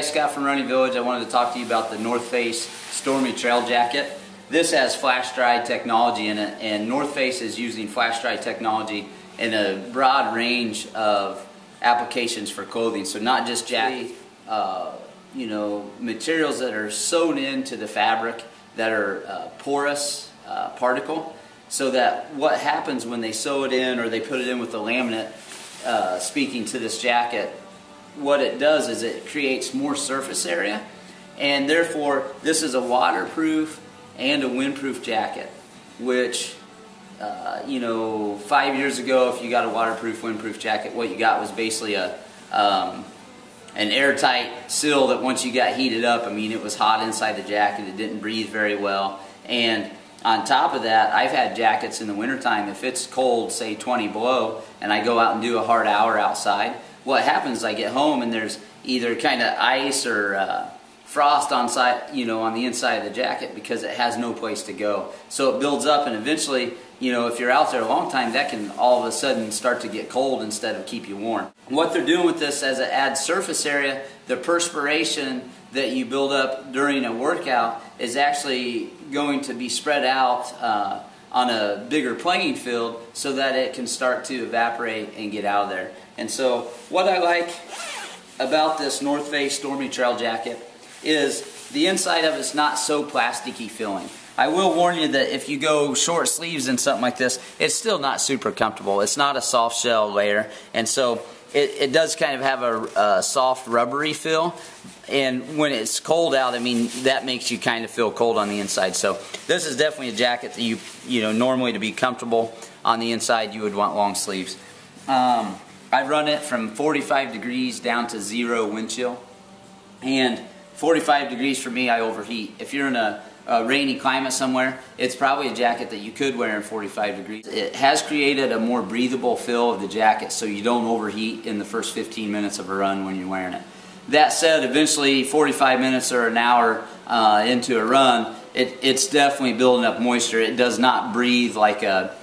guys, Scott from Running Village. I wanted to talk to you about the North Face Stormy Trail Jacket. This has flash dry technology in it, and North Face is using flash dry technology in a broad range of applications for clothing. So not just jacket, materials that are sewn into the fabric that are porous particle, so that what happens when they sew it in or they put it in with the laminate, speaking to this jacket, what it does is it creates more surface area, and therefore this is a waterproof and a windproof jacket, which 5 years ago, if you got a waterproof windproof jacket, what you got was basically an airtight seal that once you got heated up, I mean, it was hot inside the jacket, it didn't breathe very well. And on top of that, I've had jackets in the wintertime, if it's cold, say 20 below, and I go out and do a hard hour outside, what happens is I get home and there's either kind of ice or frost on the inside of the jacket because it has no place to go. So it builds up, and eventually, if you're out there a long time, that can all of a sudden start to get cold instead of keep you warm. What they're doing with this, as it adds surface area, the perspiration that you build up during a workout is actually going to be spread out on a bigger playing field so that it can start to evaporate and get out of there. And so what I like about this North Face Stormy Trail Jacket is the inside of it's not so plasticky feeling. I will warn you that if you go short sleeves and something like this, it's still not super comfortable. It's not a soft shell layer, and so it does kind of have a soft rubbery feel, and when it's cold out, I mean, that makes you kind of feel cold on the inside. So this is definitely a jacket that you normally, to be comfortable on the inside, you would want long sleeves. I run it from 45 degrees down to 0 wind chill, and 45 degrees for me, I overheat. If you're in a rainy climate somewhere, it's probably a jacket that you could wear in 45 degrees. It has created a more breathable feel of the jacket so you don't overheat in the first 15 minutes of a run when you're wearing it. That said, eventually 45 minutes or an hour into a run, it's definitely building up moisture. It does not breathe like a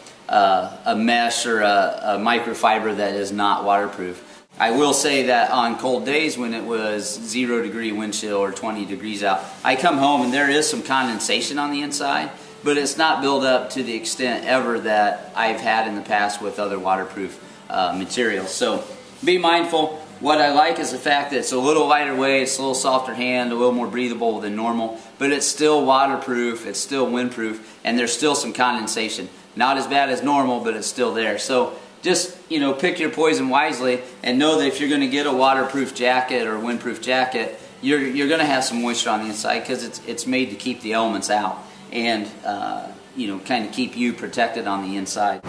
mesh or a microfiber that is not waterproof. I will say that on cold days when it was 0 degree wind chill or 20 degrees out, I come home and there is some condensation on the inside, but it's not built up to the extent ever that I've had in the past with other waterproof materials. So be mindful. What I like is the fact that it's a little lighter weight, it's a little softer hand, a little more breathable than normal, but it's still waterproof, it's still windproof, and there's still some condensation. Not as bad as normal, but it's still there. So just, pick your poison wisely, and know that if you're going to get a waterproof jacket or a windproof jacket, you're going to have some moisture on the inside because it's made to keep the elements out and kind of keep you protected on the inside.